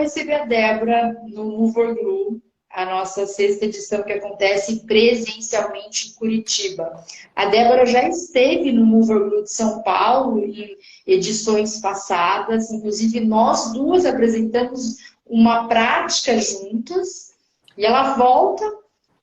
vou receber a Débora no Mover Glue, a nossa sexta edição que acontece presencialmente em Curitiba. A Débora já esteve no Mover Glue de São Paulo em edições passadas, inclusive nós duas apresentamos uma prática juntas, e ela volta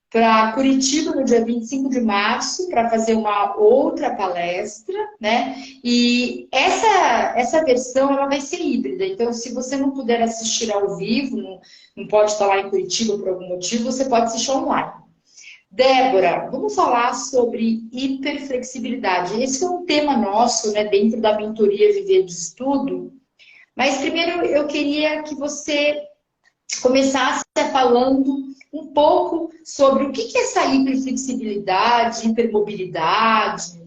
para Curitiba no dia 25 de março para fazer uma outra palestra, né? E essa versão ela vai ser híbrida. Então, se você não puder assistir ao vivo, não pode estar lá em Curitiba por algum motivo, você pode assistir online. Débora, vamos falar sobre hiperflexibilidade. Esse é um tema nosso, né, dentro da mentoria Viver de Estudo. Mas primeiro eu queria que você começasse falando um pouco sobre o que é essa hiperflexibilidade, hipermobilidade.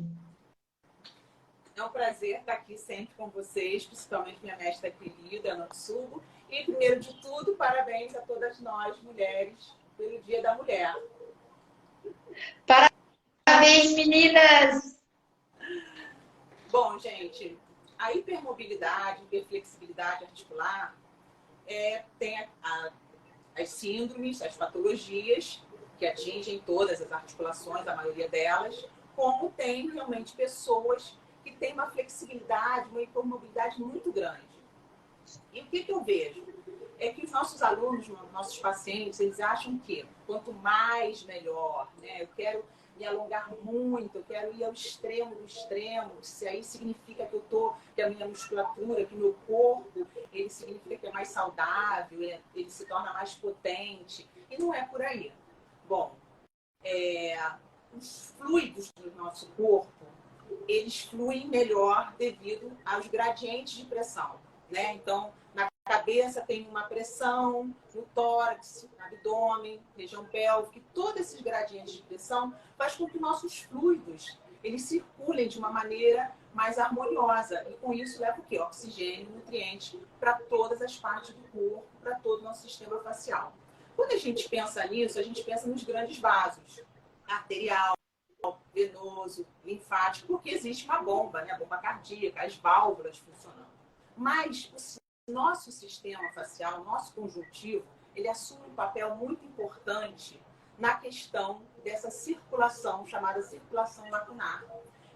É um prazer estar aqui sempre com vocês, principalmente minha mestra querida, Ana Tsubo. E, primeiro de tudo, parabéns a todas nós, mulheres, pelo Dia da Mulher. Parabéns, meninas! Bom, gente, a hipermobilidade, hiperflexibilidade articular tem as síndromes, as patologias que atingem todas as articulações, a maioria delas, como tem realmente pessoas que têm uma flexibilidade, uma hipermobilidade muito grande. E o que eu vejo? É que os nossos alunos, nossos pacientes, eles acham que quanto mais, melhor, né? Eu quero me alongar muito, eu quero ir ao extremo do extremo, se aí significa que a minha musculatura, que o meu corpo, ele significa que é mais saudável, ele se torna mais potente. E não é por aí. Bom, os fluidos do nosso corpo, eles fluem melhor devido aos gradientes de pressão, né? Então, na cabeça tem uma pressão, no tórax, no abdômen, região pélvica, todos esses gradientes de pressão faz com que nossos fluidos eles circulem de uma maneira mais harmoniosa e com isso leva o quê? Oxigênio, nutrientes para todas as partes do corpo, para todo o nosso sistema facial. Quando a gente pensa nisso, a gente pensa nos grandes vasos, arterial, venoso, linfático, porque existe uma bomba, né? A bomba cardíaca, as válvulas funcionando. Mas o nosso sistema facial, o nosso conjuntivo, ele assume um papel muito importante na questão dessa circulação, chamada circulação lacunar,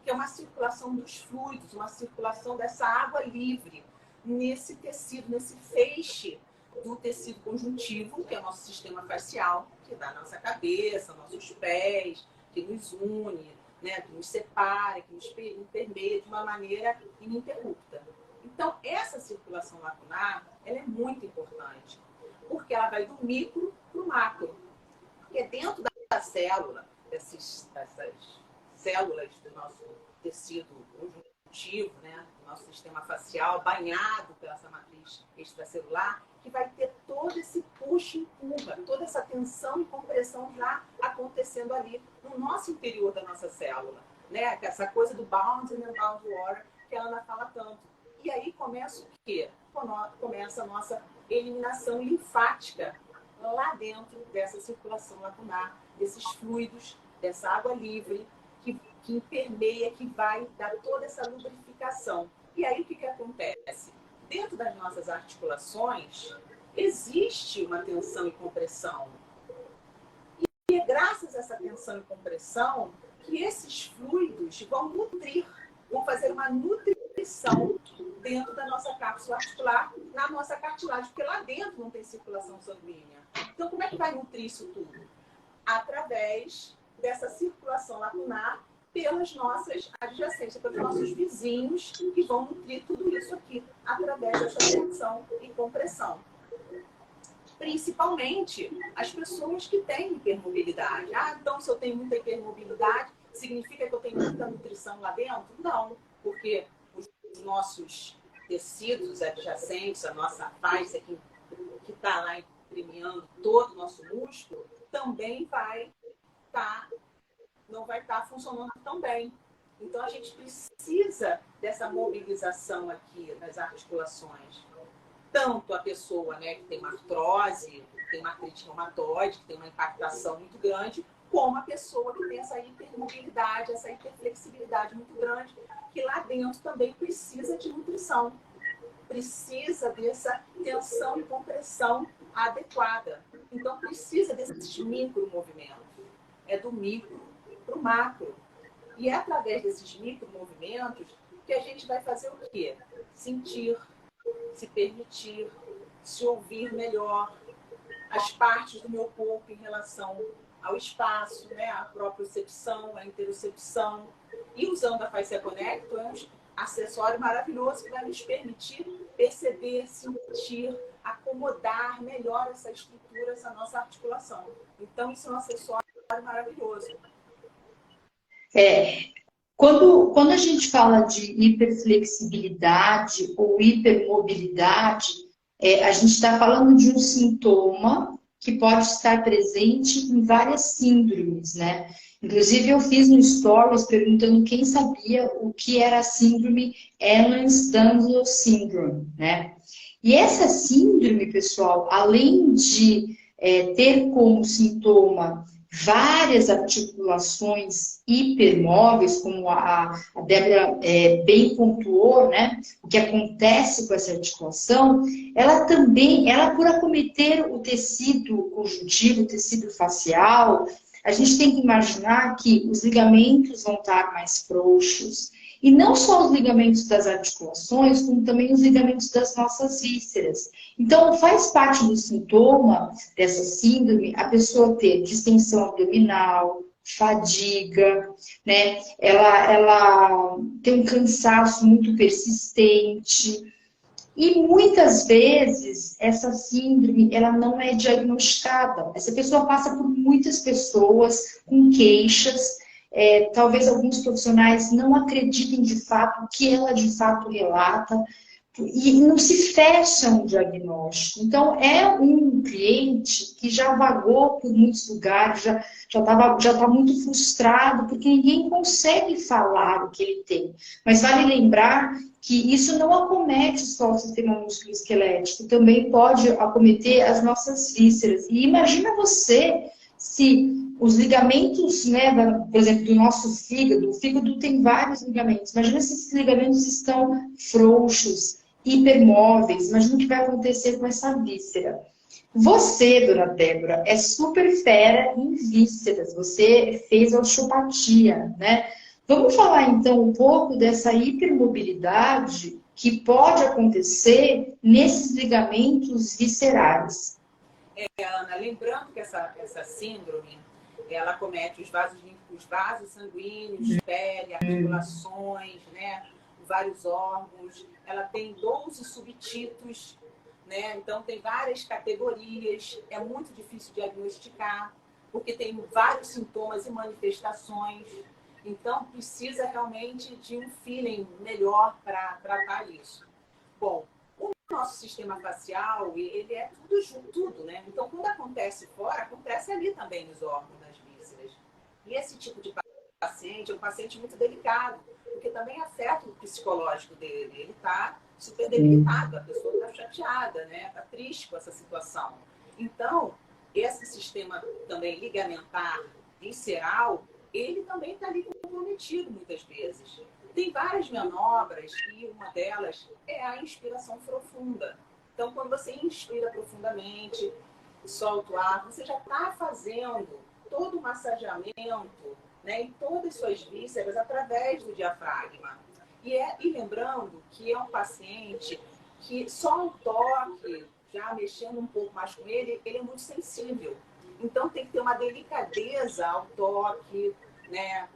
que é uma circulação dos fluidos, uma circulação dessa água livre nesse tecido, nesse feixe do tecido conjuntivo, que é o nosso sistema facial, que dá a nossa cabeça, nossos pés, que nos une, né, que nos separa, que nos permeia de uma maneira ininterrupta. Então, essa circulação lacunar, ela é muito importante, porque ela vai do micro para o macro. Porque dentro da célula, dessas células do nosso tecido conjuntivo, né, do nosso sistema facial, banhado pela essa matriz extracelular, que vai ter todo esse puxa e empurra, toda essa tensão e compressão já acontecendo ali no nosso interior da nossa célula, né? Essa coisa do bound and unbound water que a Ana fala tanto. E aí começa o quê? Começa a nossa eliminação linfática lá dentro dessa circulação lacunar, desses fluidos, dessa água livre que permeia, que vai dar toda essa lubrificação. E aí o que acontece? Dentro das nossas articulações, existe uma tensão e compressão. E é graças a essa tensão e compressão que esses fluidos vão nutrir, vão fazer uma nutrição dentro da nossa cápsula articular, na nossa cartilagem, porque lá dentro não tem circulação sanguínea. Então, como é que vai nutrir isso tudo? Através dessa circulação lacunar pelas nossas adjacências, pelos nossos vizinhos, que vão nutrir tudo isso aqui, através dessa tensão e compressão. Principalmente as pessoas que têm hipermobilidade. Ah, então se eu tenho muita hipermobilidade, significa que eu tenho muita nutrição lá dentro? Não, porque os nossos tecidos adjacentes, a nossa face que está lá imprimindo todo o nosso músculo, também não vai estar funcionando tão bem. Então, a gente precisa dessa mobilização aqui nas articulações. Tanto a pessoa, né, que tem uma artrose, que tem uma artrite reumatoide, que tem uma impactação muito grande, como a pessoa que tem essa hipermobilidade, essa hiperflexibilidade muito grande, que lá dentro também precisa de nutrição. precisa dessa tensão e compressão adequada. Então, precisa desses micromovimentos. É do micro para o macro. E é através desses micromovimentos que a gente vai fazer o quê? Sentir, se permitir, se ouvir melhor, as partes do meu corpo em relação ao espaço, né? A propriocepção, a interocepção. E usando a Fascia Connector, é um acessório maravilhoso que vai nos permitir perceber, sentir, acomodar melhor essa estrutura, essa nossa articulação. Então, isso é um acessório maravilhoso. Quando a gente fala de hiperflexibilidade ou hipermobilidade, a gente está falando de um sintoma que pode estar presente em várias síndromes, né? Inclusive, eu fiz um stories perguntando quem sabia o que era a síndrome Ehlers-Danlos Syndrome, né? E essa síndrome, pessoal, além de ter como sintoma várias articulações hipermóveis, como a Débora bem pontuou, né? O que acontece com essa articulação, ela também, por acometer o tecido conjuntivo, o tecido facial, a gente tem que imaginar que os ligamentos vão estar mais frouxos, e não só os ligamentos das articulações, como também os ligamentos das nossas vísceras. Então, faz parte do sintoma dessa síndrome a pessoa ter distensão abdominal, fadiga, né? Ela tem um cansaço muito persistente. E muitas vezes essa síndrome ela não é diagnosticada. Essa pessoa passa por muitas pessoas com queixas. Talvez alguns profissionais não acreditem de fato o que ela de fato relata e não se fecha um diagnóstico. Então, é um cliente que já vagou por muitos lugares, já tá muito frustrado, porque ninguém consegue falar o que ele tem. Mas vale lembrar que isso não acomete só o sistema músculo-esquelético, também pode acometer as nossas vísceras. E imagina você se os ligamentos, né, por exemplo, do nosso fígado, o fígado tem vários ligamentos. Imagina se esses ligamentos estão frouxos, hipermóveis. Imagina o que vai acontecer com essa víscera. Você, dona Débora, é super fera em vísceras. Você fez osteopatia, né? Vamos falar então um pouco dessa hipermobilidade que pode acontecer nesses ligamentos viscerais. Ana, lembrando que essa síndrome, ela comete os vasos sanguíneos, pele, articulações, né, vários órgãos. Ela tem 12 subtipos, né? Então tem várias categorias. É muito difícil diagnosticar, porque tem vários sintomas e manifestações. Então precisa realmente de um feeling melhor para tratar isso. Bom, nosso sistema facial, ele é tudo junto, tudo, né? Então, quando acontece fora, acontece ali também nos órgãos, nas vísceras. E esse tipo de paciente é um paciente muito delicado, porque também afeta o psicológico dele. Ele está super debilitado, a pessoa está chateada, né? Está triste com essa situação. Então, esse sistema também ligamentar, visceral, ele também está ali comprometido muitas vezes. Tem várias manobras e uma delas é a inspiração profunda. Então, quando você inspira profundamente, solta o ar, você já está fazendo todo o massageamento, né, em todas as suas vísceras através do diafragma. E lembrando que é um paciente que só o toque, já mexendo um pouco mais com ele, ele é muito sensível. Então, tem que ter uma delicadeza ao toque, né?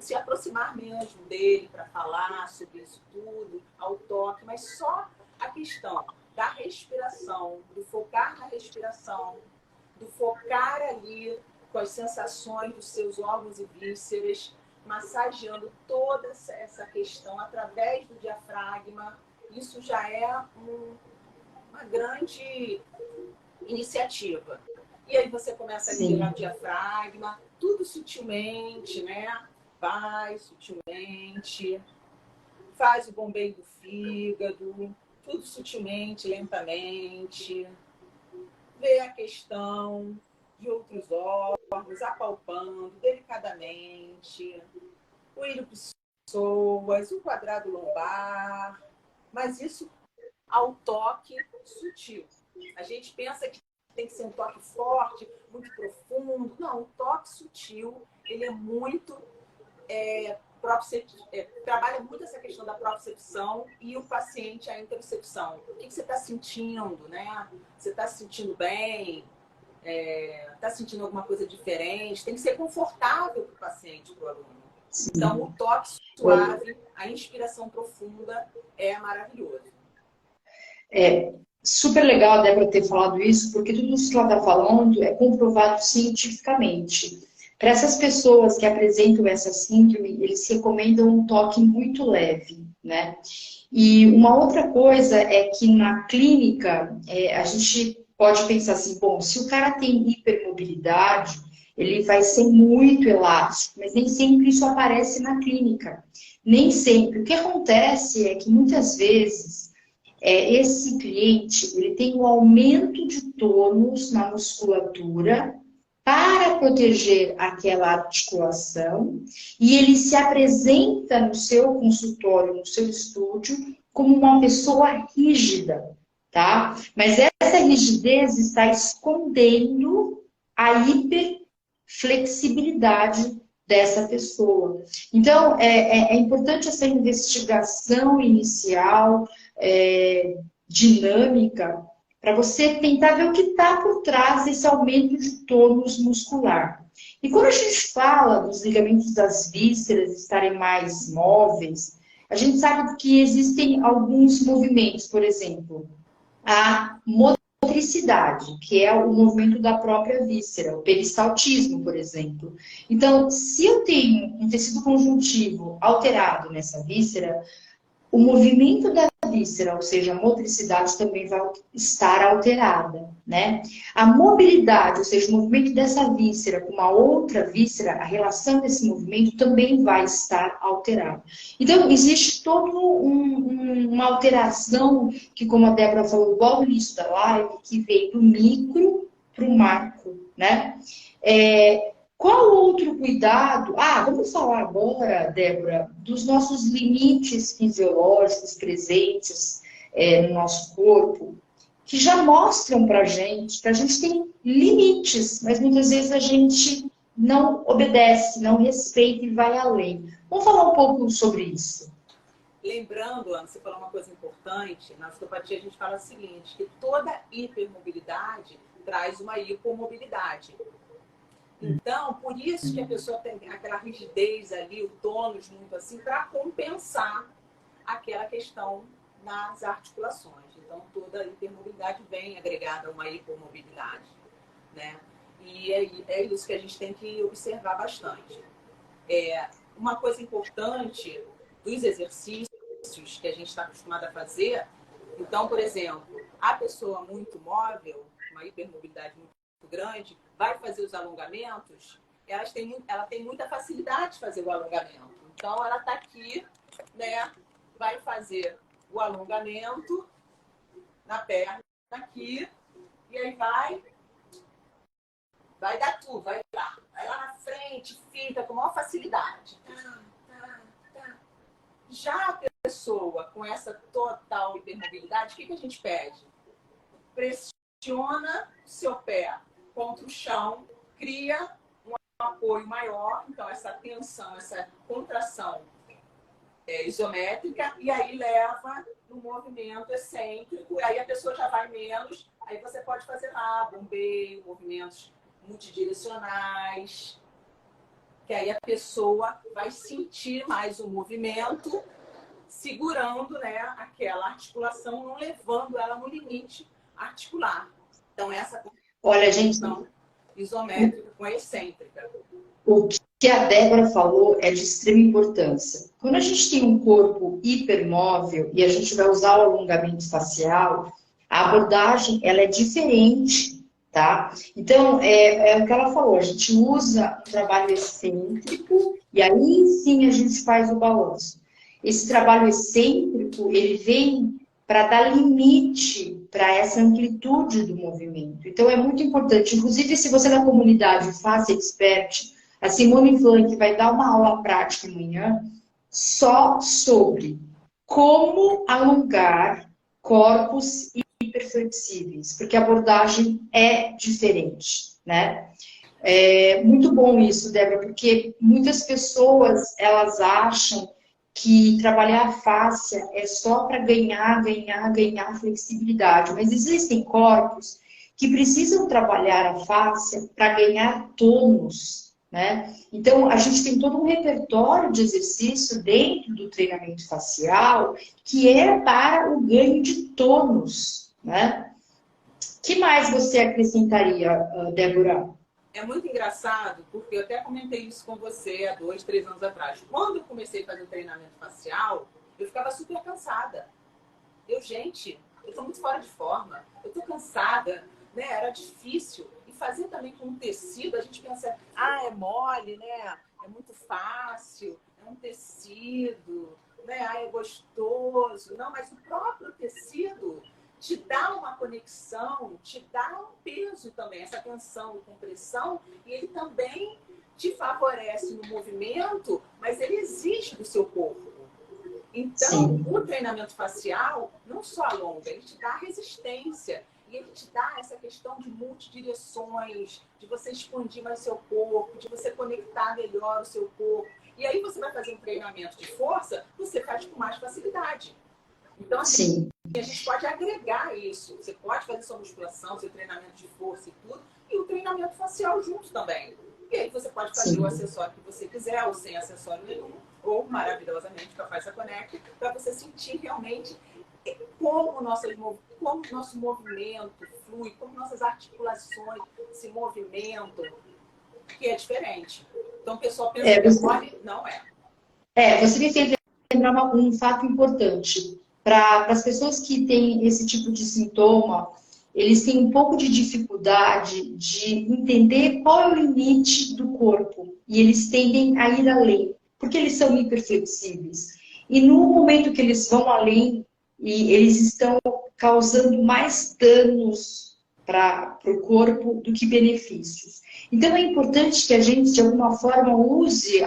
Se aproximar mesmo dele para falar sobre isso tudo, ao toque, mas só a questão da respiração, do focar na respiração, do focar ali com as sensações dos seus órgãos e vísceras, massageando toda essa questão através do diafragma. Isso já é uma grande iniciativa. E aí você começa a liberar o diafragma, tudo sutilmente, né? Vai sutilmente, faz o bombeio do fígado, tudo sutilmente, lentamente. Vê a questão de outros órgãos, apalpando delicadamente. O ilho pessoas, o quadrado lombar, mas isso ao toque sutil. A gente pensa que tem que ser um toque forte, muito profundo. Não, o toque sutil, ele é muito... trabalha muito essa questão da propriocepção e o paciente a interocepção. O que você está sentindo, né? Você está se sentindo bem? Está sentindo alguma coisa diferente? Tem que ser confortável para o paciente, para o aluno. Sim. Então, o toque suave, a inspiração profunda é maravilhoso. É super legal a Débora ter falado isso, porque tudo isso que ela está falando é comprovado cientificamente. Para essas pessoas que apresentam essa síndrome, eles recomendam um toque muito leve, né? E uma outra coisa é que na clínica, a gente pode pensar assim, bom, se o cara tem hipermobilidade, ele vai ser muito elástico, mas nem sempre isso aparece na clínica. Nem sempre. O que acontece é que muitas vezes esse cliente ele tem um aumento de tônus na musculatura para proteger aquela articulação e ele se apresenta no seu consultório, no seu estúdio, como uma pessoa rígida, tá? Mas essa rigidez está escondendo a hiperflexibilidade dessa pessoa. Então, é importante essa investigação inicial, dinâmica, para você tentar ver o que está por trás desse aumento de tônus muscular. E quando a gente fala dos ligamentos das vísceras estarem mais móveis, a gente sabe que existem alguns movimentos, por exemplo, a motricidade, que é o movimento da própria víscera, o peristaltismo, por exemplo. Então, se eu tenho um tecido conjuntivo alterado nessa víscera, o movimento da víscera, ou seja, a motricidade também vai estar alterada, né? A mobilidade, ou seja, o movimento dessa víscera com uma outra víscera, a relação desse movimento também vai estar alterada. Então, existe toda uma alteração que, como a Débora falou logo no início da live, que vem do micro para o macro, né? Qual outro cuidado? Vamos falar agora, Débora, dos nossos limites fisiológicos presentes no nosso corpo, que já mostram para a gente que a gente tem limites, mas muitas vezes a gente não obedece, não respeita e vai além. Vamos falar um pouco sobre isso. Lembrando, Ana, você falou uma coisa importante, na osteopatia a gente fala o seguinte, que toda hipermobilidade traz uma hipomobilidade. Então, por isso que a pessoa tem aquela rigidez ali, o tônus muito assim, para compensar aquela questão nas articulações. Então, toda hipermobilidade vem agregada a uma hipomobilidade, né? E é isso que a gente tem que observar bastante. Uma coisa importante dos exercícios que a gente está acostumado a fazer, então, por exemplo, a pessoa muito móvel, uma hipermobilidade muito grande, vai fazer os alongamentos, ela tem muita facilidade de fazer o alongamento. Então, ela está aqui, né? Vai fazer o alongamento na perna, aqui, e aí vai dar tudo, vai lá na frente, fica com maior facilidade. Já a pessoa com essa total hipermobilidade, o que a gente pede? Pressiona o seu pé contra o chão, cria um apoio maior, então essa tensão, essa contração isométrica, e aí leva no movimento excêntrico, aí a pessoa já vai menos, aí você pode fazer lá bombeio, movimentos multidirecionais, que aí a pessoa vai sentir mais o movimento, segurando, né, aquela articulação, não levando ela no limite articular. Então, essa condição isométrica com a excêntrica. O que a Débora falou é de extrema importância. Quando a gente tem um corpo hipermóvel e a gente vai usar o alongamento facial, a abordagem ela é diferente, tá? Então, é o que ela falou, a gente usa um trabalho excêntrico e aí sim a gente faz o balanço. Esse trabalho excêntrico, ele vem para dar limite para essa amplitude do movimento. Então, é muito importante. Inclusive, se você é da comunidade Face Expert, a Simone Flank vai dar uma aula prática amanhã só sobre como alongar corpos hiperflexíveis, porque a abordagem é diferente, né? É muito bom isso, Débora, porque muitas pessoas, elas acham que trabalhar a fáscia é só para ganhar flexibilidade, mas existem corpos que precisam trabalhar a fáscia para ganhar tônus, né? Então, a gente tem todo um repertório de exercício dentro do treinamento facial que é para o ganho de tônus, né? O que mais você acrescentaria, Débora? É muito engraçado, porque eu até comentei isso com você há 2, 3 anos atrás. Quando eu comecei a fazer o treinamento facial, eu ficava super cansada. Gente, eu tô muito fora de forma, eu tô cansada, né? Era difícil. E fazer também com um tecido, a gente pensa, é mole, né? É muito fácil, é um tecido, né? É gostoso. Não, mas o próprio tecido te dá uma conexão, te dá um peso também, essa tensão e compressão, e ele também te favorece no movimento, mas ele exige do seu corpo. Então, sim, o treinamento facial não só alonga, ele te dá resistência. E ele te dá essa questão de multidireções, de você expandir mais o seu corpo, de você conectar melhor o seu corpo. E aí você vai fazer um treinamento de força, você faz com mais facilidade. Então, assim, a gente pode agregar isso. Você pode fazer sua musculação, seu treinamento de força e tudo, e o treinamento facial junto também. E aí você pode fazer o acessório que você quiser, ou sem acessório nenhum, ou maravilhosamente com a Faça Connect, para você sentir realmente como o nosso movimento flui, como nossas articulações se movimentam, que é diferente. Então o pessoal pensa que é mole, não é. Você me fez lembrar um fato importante. Para as pessoas que têm esse tipo de sintoma, eles têm um pouco de dificuldade de entender qual é o limite do corpo. E eles tendem a ir além, porque eles são hiperflexíveis. E no momento que eles vão além, e eles estão causando mais danos para o corpo do que benefícios. Então é importante que a gente, de alguma forma, use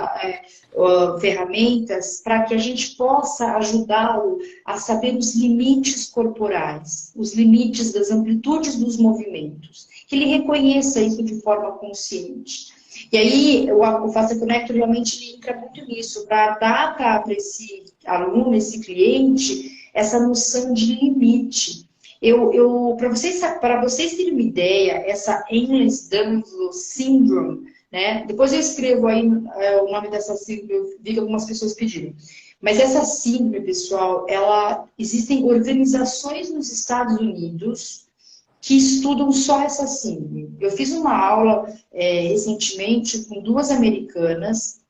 ferramentas para que a gente possa ajudá-lo a saber os limites corporais, os limites das amplitudes dos movimentos, que ele reconheça isso de forma consciente. E aí, o Faça Connect realmente entra muito nisso, para dar para esse aluno, esse cliente, essa noção de limite. Para vocês terem uma ideia, essa Ehlers-Danlos Syndrome, né? Depois eu escrevo aí o nome dessa síndrome, eu vi que algumas pessoas pediram. Mas essa síndrome, pessoal, existem organizações nos Estados Unidos que estudam só essa síndrome. Eu fiz uma aula recentemente com 2 americanas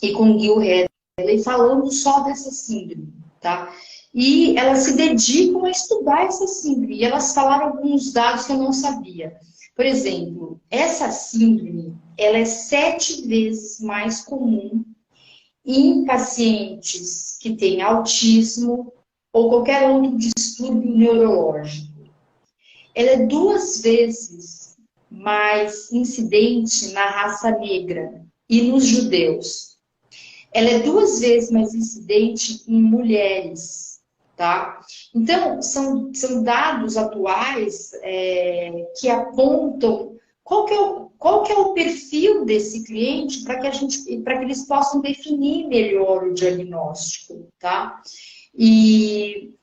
e com Gil Hedley falando só dessa síndrome, tá? E elas se dedicam a estudar essa síndrome. E elas falaram alguns dados que eu não sabia. Por exemplo, essa síndrome, ela é 7 vezes mais comum em pacientes que têm autismo ou qualquer outro distúrbio neurológico. Ela é 2 vezes mais incidente na raça negra e nos judeus. Ela é 2 vezes mais incidente em mulheres, tá? Então, são dados atuais que apontam qual que é o perfil desse cliente para que eles possam definir melhor o diagnóstico, tá? E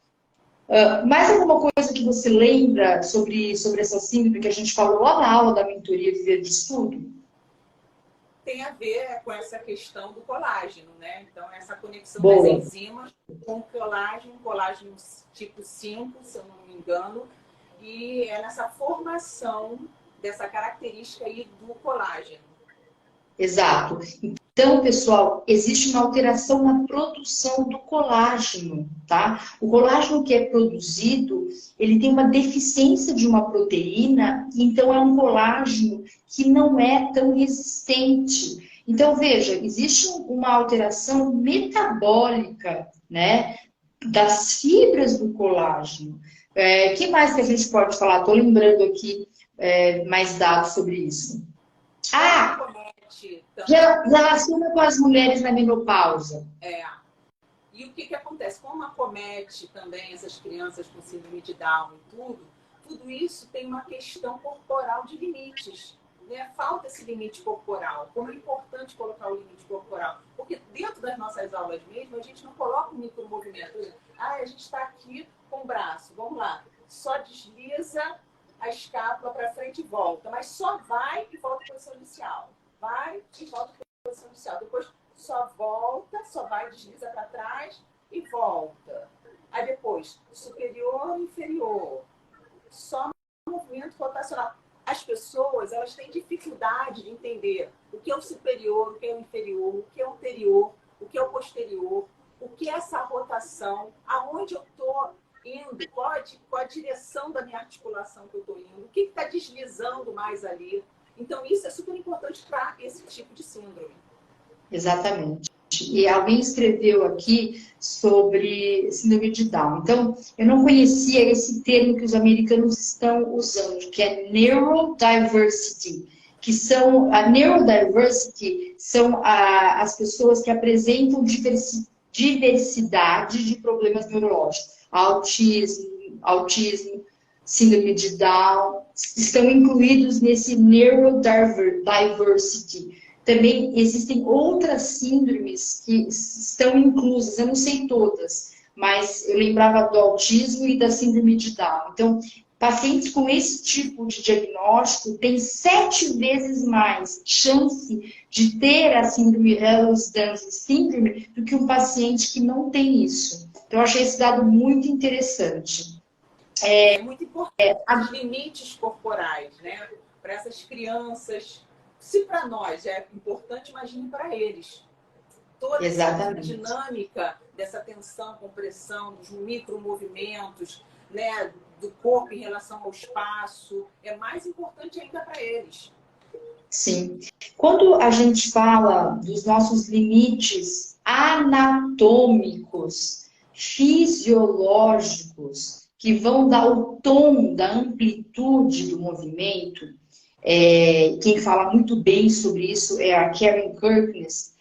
mais alguma coisa que você lembra sobre essa síndrome que a gente falou lá na aula da mentoria Viver de Estudo? Tem a ver com essa questão do colágeno, né? Então, essa conexão das enzimas com o colágeno tipo 5, se eu não me engano, e é nessa formação dessa característica aí do colágeno. Exato. Então, pessoal, existe uma alteração na produção do colágeno, tá? O colágeno que é produzido, ele tem uma deficiência de uma proteína, então é um colágeno que não é tão resistente. Então, veja, existe uma alteração metabólica, né, das fibras do colágeno. O que mais que a gente pode falar? Estou lembrando aqui mais dados sobre isso. Relaciona com as mulheres na menopausa. E o que, que acontece? Como acomete também essas crianças com síndrome de Down e tudo isso tem uma questão corporal de limites. Né? Falta esse limite corporal. Como é importante colocar o limite corporal. Porque dentro das nossas aulas mesmo, a gente não coloca um micromovimento. A gente está aqui com o braço, vamos lá. Só desliza a escápula para frente e volta. Mas só vai e volta para a posição inicial. Vai e volta para a posição inicial. Depois só volta, só vai, desliza para trás e volta. Aí depois, superior e inferior. Só movimento rotacional. As pessoas, elas têm dificuldade de entender o que é o superior, o que é o inferior, o que é o anterior, o que é o posterior, o que é essa rotação, aonde eu estou indo, qual a direção da minha articulação que eu estou indo, o que está deslizando mais ali. Então, isso é super importante para esse tipo de síndrome. Exatamente. E alguém escreveu aqui sobre síndrome de Down. Então, eu não conhecia esse termo que os americanos estão usando, que é neurodiversity, que são a neurodiversity são as pessoas que apresentam diversidade de problemas neurológicos, autismo, síndrome de Down, estão incluídos nesse neurodiversity. Também existem outras síndromes que estão inclusas, eu não sei todas, mas eu lembrava do autismo e da síndrome de Down. Então, pacientes com esse tipo de diagnóstico têm 7 vezes mais chance de ter a síndrome Ehlers-Danlos síndrome do que um paciente que não tem isso. Então, eu achei esse dado muito interessante. É muito importante os limites corporais, né? Para essas crianças. Se para nós é importante, imagine para eles. Toda essa dinâmica dessa tensão, compressão, dos micromovimentos, né, do corpo em relação ao espaço, é mais importante ainda para eles. Sim. Quando a gente fala dos nossos limites anatômicos, fisiológicos, que vão dar o tom da amplitude do movimento, quem fala muito bem sobre isso é a Karen Kirkness,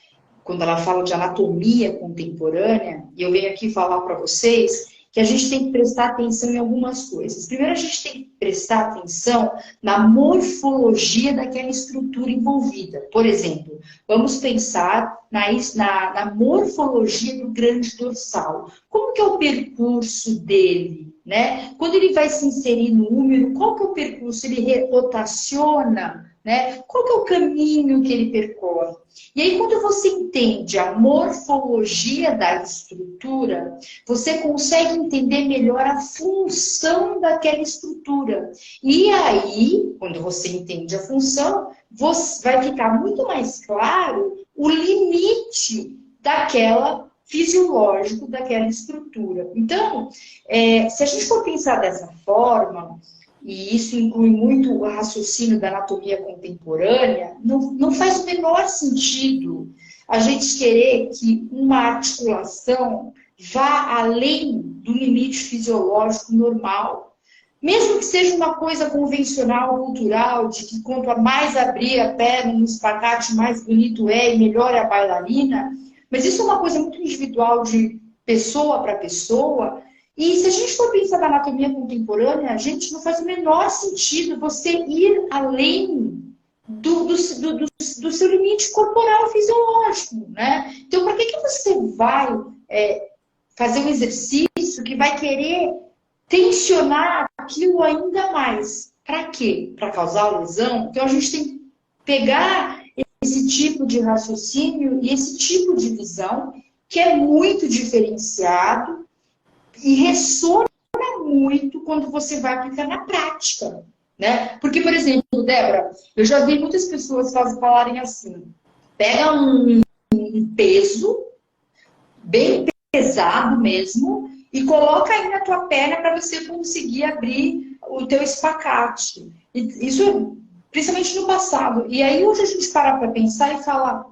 quando ela fala de anatomia contemporânea, e eu venho aqui falar para vocês que a gente tem que prestar atenção em algumas coisas. Primeiro, a gente tem que prestar atenção na morfologia daquela estrutura envolvida. Por exemplo, vamos pensar na morfologia do grande dorsal. Como que é o percurso dele? Né? Quando ele vai se inserir no úmero, qual que é o percurso? Ele rotaciona? Né? Qual que é o caminho que ele percorre? E aí, quando você entende a morfologia da estrutura, você consegue entender melhor a função daquela estrutura. E aí, quando você entende a função, vai ficar muito mais claro o limite fisiológico daquela estrutura. Então, se a gente for pensar dessa forma, e isso inclui muito o raciocínio da anatomia contemporânea, não faz o menor sentido a gente querer que uma articulação vá além do limite fisiológico normal. Mesmo que seja uma coisa convencional, cultural, de que quanto mais abrir a perna no espacate, mais bonito é e melhor é a bailarina. Mas isso é uma coisa muito individual, de pessoa para pessoa. E se a gente for pensar na anatomia contemporânea, a gente não faz o menor sentido você ir além do seu limite corporal fisiológico, né? Então, para que você vai fazer um exercício que vai querer tensionar aquilo ainda mais? Para quê? Para causar lesão? Então, a gente tem que pegar esse tipo de raciocínio e esse tipo de visão, que é muito diferenciado e ressona muito quando você vai aplicar na prática, né? Porque, por exemplo, Débora, eu já vi muitas pessoas falarem assim, pega um peso bem pesado mesmo e coloca aí na tua perna para você conseguir abrir o teu espacate. Isso principalmente no passado. E aí hoje a gente para pensar e fala,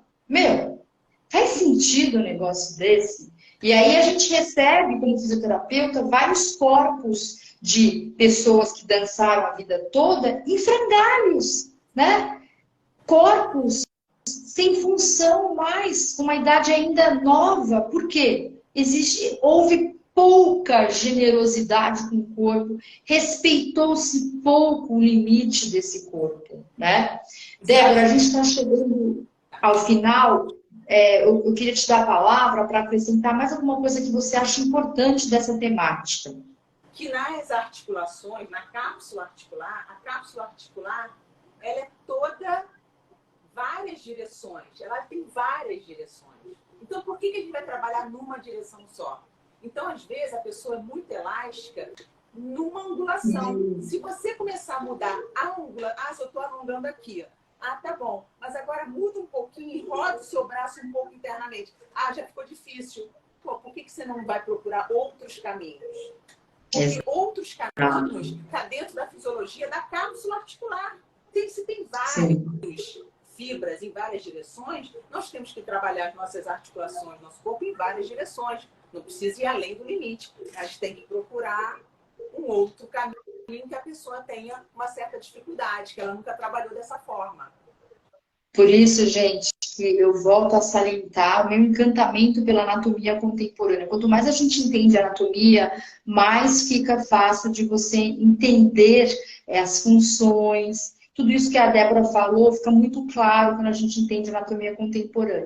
faz sentido um negócio desse? E aí a gente recebe, como fisioterapeuta, vários corpos de pessoas que dançaram a vida toda em frangalhos, né? Corpos sem função mais, com uma idade ainda nova. Por quê? houve pouca generosidade com o corpo, respeitou-se pouco o limite desse corpo, né? Débora, a gente está chegando ao final. Eu queria te dar a palavra para acrescentar mais alguma coisa que você acha importante dessa temática. Que nas articulações, na cápsula articular, a cápsula articular, ela é toda várias direções. Ela tem várias direções. Então, por que a gente vai trabalhar numa direção só? Então, às vezes, a pessoa é muito elástica numa angulação. Se você começar a mudar a angulação... Ah, se eu estou alongando aqui. Ah, tá bom. Mas agora muda um pouquinho e roda o seu braço um pouco internamente. Ah, já ficou difícil. Pô, por que você não vai procurar outros caminhos? Porque outros caminhos está dentro da fisiologia da cápsula articular. Se tem várias fibras em várias direções, nós temos que trabalhar as nossas articulações, nosso corpo em várias direções. Não precisa ir além do limite. A gente tem que procurar um outro caminho que a pessoa tenha uma certa dificuldade, que ela nunca trabalhou dessa forma. Por isso, gente, que eu volto a salientar o meu encantamento pela anatomia contemporânea. Quanto mais a gente entende a anatomia, mais fica fácil de você entender as funções. Tudo isso que a Débora falou fica muito claro quando a gente entende a anatomia contemporânea.